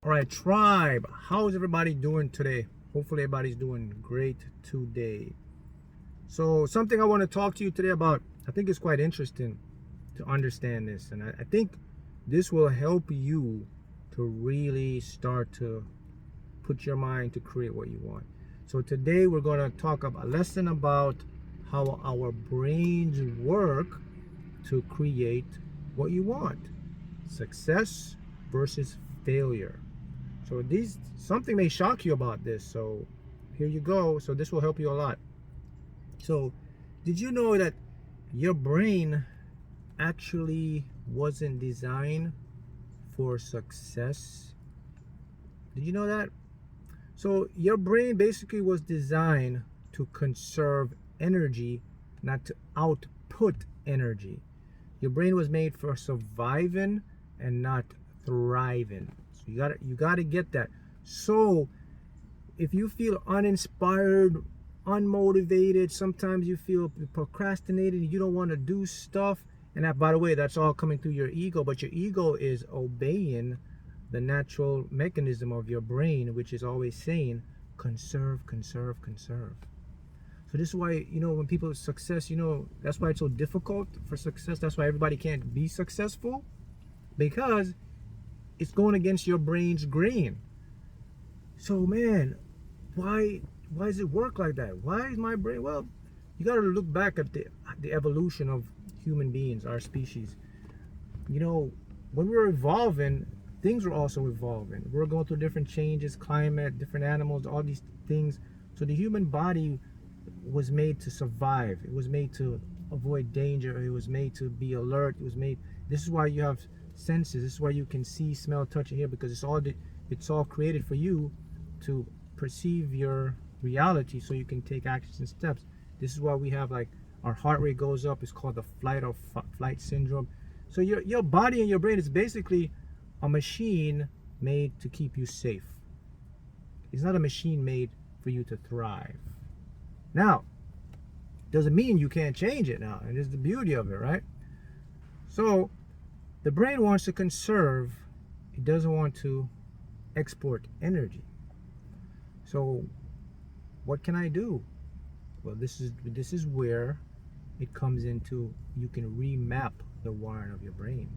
All right, tribe, how's everybody doing today? Hopefully everybody's doing great today. So something I want to talk to you today about, I think it's quite interesting to understand this. And I think this will help you to really start to put your mind to create what you want. So today we're going to talk about a lesson about how our brains work to create what you want. Success versus failure. So these something may shock you about this. So here you go. So this will help you a lot. So did you know that your brain actually wasn't designed for success? Did you know that? So your brain basically was designed to conserve energy, not to output energy. Your brain was made for surviving and not thriving. So you gotta get that. So if you feel uninspired, unmotivated, sometimes you feel procrastinated, you don't want to do stuff, and that, by the way, that's all coming through your ego, but your ego is obeying the natural mechanism of your brain, which is always saying conserve, conserve, conserve. So this is why, when people success, that's why it's so difficult for success. That's why everybody can't be successful, because it's going against your brain's grain. So man, why does it work like that? Why is my brain? Well, you got to look back at the evolution of human beings, our species. When we were evolving, things were also evolving. We were going through different changes, climate, different animals, all these things. So the human body was made to survive. It was made to avoid danger. It was made to be alert. It was made. This is why you have senses. This is why you can see, smell, touch, and hear, because it's all created for you to perceive your reality, so you can take actions and steps. This is why we have, like, our heart rate goes up. It's called the flight syndrome. So your body and your brain is basically a machine made to keep you safe. It's not a machine made for you to thrive. Now, doesn't mean you can't change it now, and it's the beauty of it, right? So the brain wants to conserve. It doesn't want to export energy. So what can I do? Well, this is where it comes into, you can remap the wiring of your brain.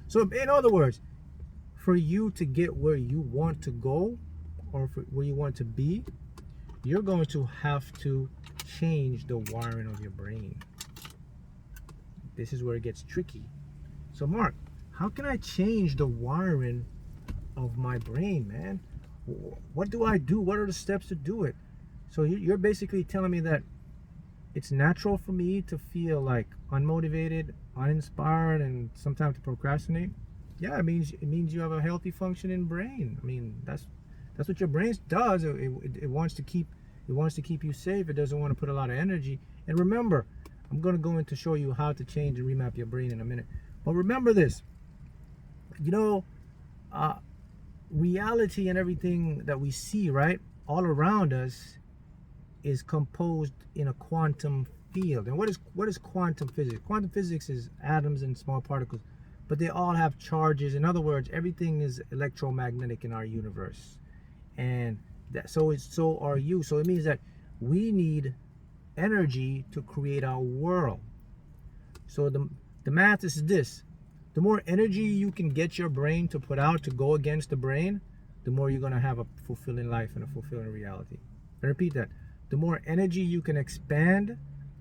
So in other words, for you to get where you want to go, or for where you want to be, you're going to have to change the wiring of your brain. This is where it gets tricky. So Mark, how can I change the wiring of my brain, man? What do I do? What are the steps to do it? So you're basically telling me that it's natural for me to feel like unmotivated, uninspired, and sometimes to procrastinate. Yeah, it means you have a healthy functioning brain. I mean, that's what your brain does. It wants to keep you safe. It doesn't want to put a lot of energy. And remember, I'm going to go into show you how to change and remap your brain in a minute. But remember this, uh, reality and everything that we see, right, all around us is composed in a quantum field. And what is quantum physics? Quantum physics is atoms and small particles, but they all have charges. In other words, everything is electromagnetic in our universe, and so are you. So it means that we need energy to create our world. So the math is this: the more energy you can get your brain to put out to go against the brain, the more you're going to have a fulfilling life and a fulfilling reality. I repeat that. The more energy you can expand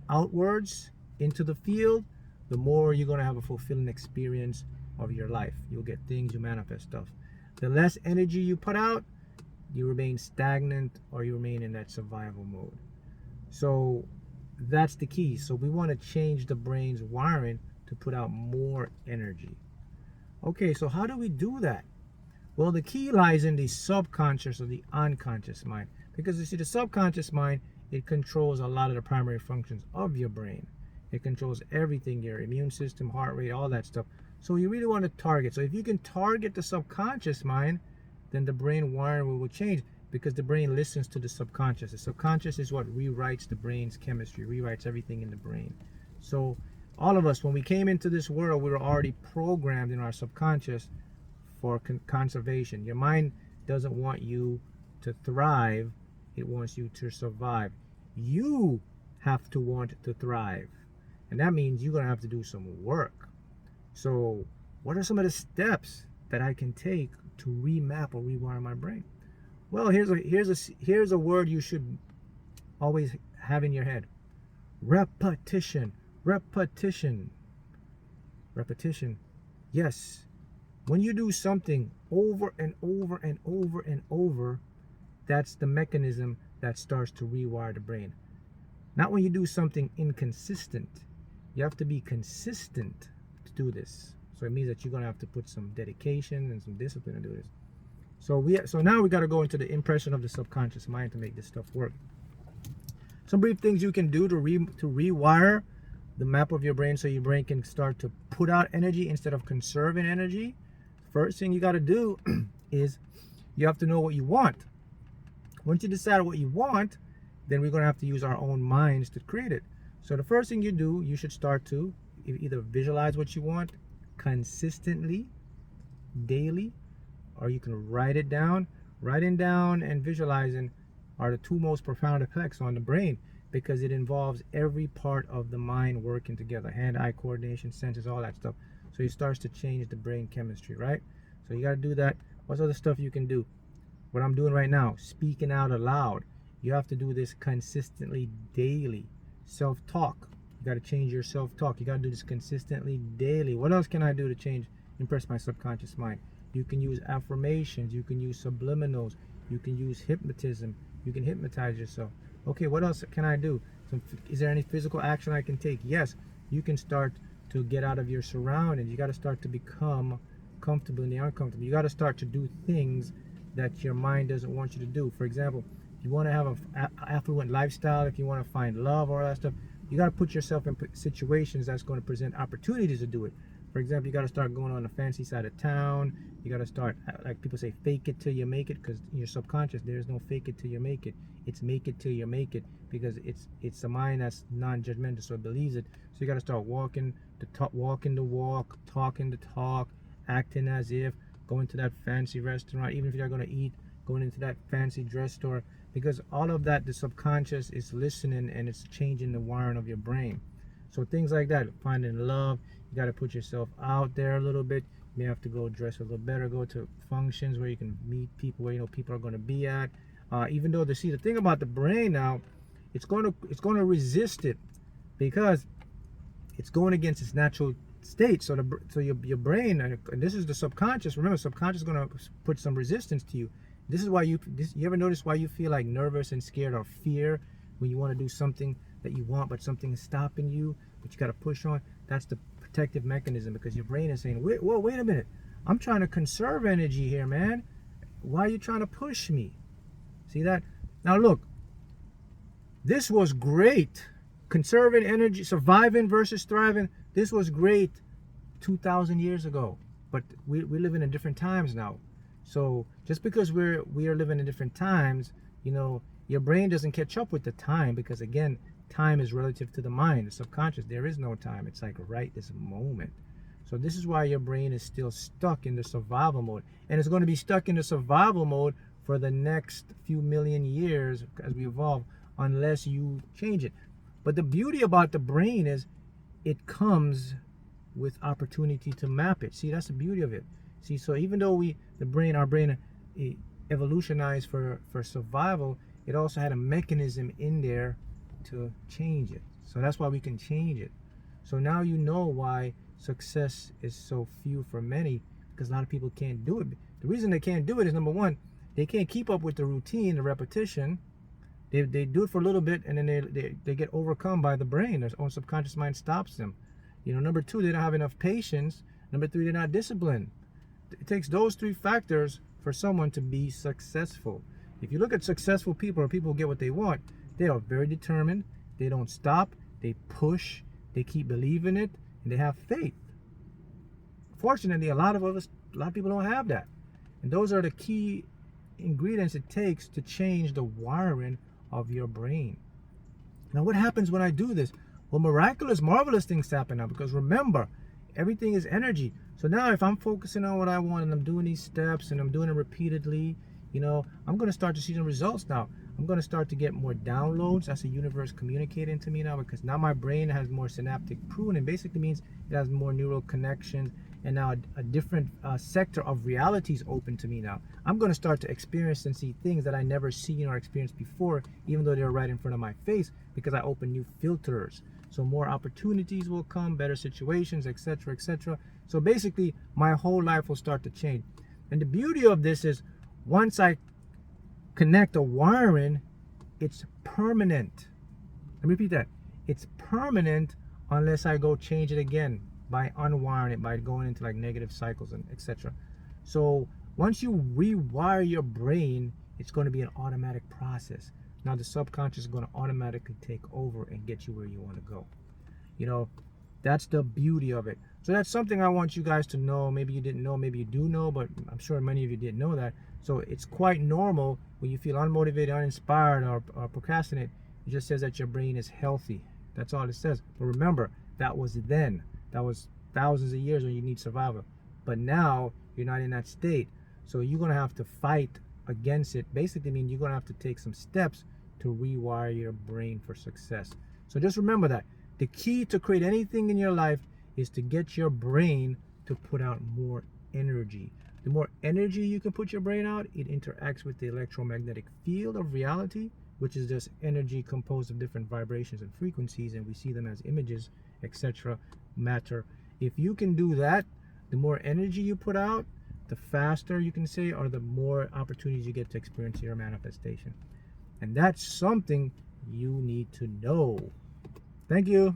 outwards into the field, the more you're going to have a fulfilling experience of your life. You'll get things, you manifest stuff. The less energy you put out, you remain stagnant, or you remain in that survival mode. So that's the key. So we want to change the brain's wiring to put out more energy. Okay, so how do we do that? Well, the key lies in the subconscious or the unconscious mind. Because you see, the subconscious mind, it controls a lot of the primary functions of your brain. It controls everything, your immune system, heart rate, all that stuff. So you really want to target. So if you can target the subconscious mind, then the brain wiring will change, because the brain listens to the subconscious. The subconscious is what rewrites the brain's chemistry, rewrites everything in the brain. So all of us, when we came into this world, we were already programmed in our subconscious for conservation. Your mind doesn't want you to thrive, it wants you to survive. You have to want to thrive, and that means you're going to have to do some work. So what are some of the steps that I can take to remap or rewire my brain? Well, here's a word you should always have in your head. Repetition. Repetition. Repetition. Yes. When you do something over and over and over and over, that's the mechanism that starts to rewire the brain. Not when you do something inconsistent. You have to be consistent to do this. So it means that you're going to have to put some dedication and some discipline to do this. So now we got to go into the impression of the subconscious mind to make this stuff work. Some brief things you can do to rewire the map of your brain so your brain can start to put out energy instead of conserving energy. First thing you got to do is you have to know what you want. Once you decide what you want, then we're going to have to use our own minds to create it. So the first thing you do, you should start to either visualize what you want consistently, daily, or you can write it down. Writing down and visualizing are the two most profound effects on the brain because it involves every part of the mind working together. Hand-eye coordination, senses, all that stuff. So it starts to change the brain chemistry, right? So you got to do that. What's other stuff you can do? What I'm doing right now, speaking out aloud. You have to do this consistently, daily. Self-talk. You got to change your self-talk. You got to do this consistently, daily. What else can I do to impress my subconscious mind? You can use affirmations. You can use subliminals. You can use hypnotism. You can hypnotize yourself. Okay, what else can I do? Is there any physical action I can take? Yes, you can start to get out of your surroundings. You got to start to become comfortable in the uncomfortable. You got to start to do things that your mind doesn't want you to do. For example, if you want to have an affluent lifestyle, if you want to find love or all that stuff, you got to put yourself in situations that's going to present opportunities to do it. For example, you got to start going on the fancy side of town. You got to start, like people say, fake it till you make it, because in your subconscious, there's no fake it till you make it. It's make it till you make it, because it's a mind that's non-judgmental, so it believes it. So you got to start walking the walk, talking the talk, acting as if, going to that fancy restaurant, even if you're not going to eat, going into that fancy dress store, because all of that, the subconscious is listening and it's changing the wiring of your brain. So things like that, finding love, you got to put yourself out there a little bit. You may have to go dress a little better, go to functions where you can meet people where you know people are going to be at. Even though the thing about the brain now, it's going to resist it because it's going against its natural state. So your brain, and this is the subconscious. Remember, subconscious is going to put some resistance to you. This is why you ever notice why you feel like nervous and scared or fear when you want to do something that you want, but something is stopping you, but you got to push on? That's the protective mechanism, because your brain is saying, wait a minute, I'm trying to conserve energy here, man. Why are you trying to push me? See that? Now look, this was great. Conserving energy, surviving versus thriving, this was great 2,000 years ago, but we live in different times now. So just because we are living in different times, you know, your brain doesn't catch up with the time, because again, time is relative to the mind, the subconscious. There is no time. It's like right this moment. So this is why your brain is still stuck in the survival mode, and it's going to be stuck in the survival mode for the next few million years as we evolve, unless you change it. But the beauty about the brain is it comes with opportunity to map it. See, that's the beauty of it. See, so even though our brain evolutionized for survival, it also had a mechanism in there to change it. So that's why we can change it. So now you know why success is so few for many, because a lot of people can't do it. The reason they can't do it is, number one, they can't keep up with the routine, the repetition. They do it for a little bit, and then they get overcome by the brain. Their own subconscious mind stops them. You know, number two, they don't have enough patience. Number three, they're not disciplined. It takes those three factors for someone to be successful. If you look at successful people, or people who get what they want, they are very determined. They don't stop. They push. They keep believing it, and they have faith. Fortunately, a lot of people don't have that. And those are the key ingredients it takes to change the wiring of your brain. Now, what happens when I do this? Well, miraculous, marvelous things happen now, because remember, everything is energy. So now if I'm focusing on what I want and I'm doing these steps and I'm doing it repeatedly, I'm going to start to see the results now. I'm going to start to get more downloads. That's the universe communicating to me now, because now my brain has more synaptic pruning. Basically means it has more neural connections, and now a different sector of reality is open to me now. I'm going to start to experience and see things that I never seen or experienced before, even though they're right in front of my face, because I open new filters. So more opportunities will come, better situations, etc., etc. So basically, my whole life will start to change. And the beauty of this is, once I connect a wiring, it's permanent. Let me repeat that. It's permanent unless I go change it again by unwiring it, by going into like negative cycles and etc. So once you rewire your brain, it's going to be an automatic process. Now the subconscious is going to automatically take over and get you where you want to go. That's the beauty of it. So that's something I want you guys to know. Maybe you didn't know, maybe you do know, but I'm sure many of you didn't know that. So it's quite normal when you feel unmotivated, uninspired, or procrastinate. It just says that your brain is healthy. That's all it says. But remember, that was then. That was thousands of years when you need survival. But now you're not in that state. So you're going to have to fight against it. Basically means you're going to have to take some steps to rewire your brain for success. So just remember that. The key to create anything in your life is to get your brain to put out more energy. The more energy you can put your brain out, it interacts with the electromagnetic field of reality, which is just energy composed of different vibrations and frequencies, and we see them as images, etc., matter. If you can do that, the more energy you put out, the faster you can say, or the more opportunities you get to experience your manifestation. And that's something you need to know. Thank you.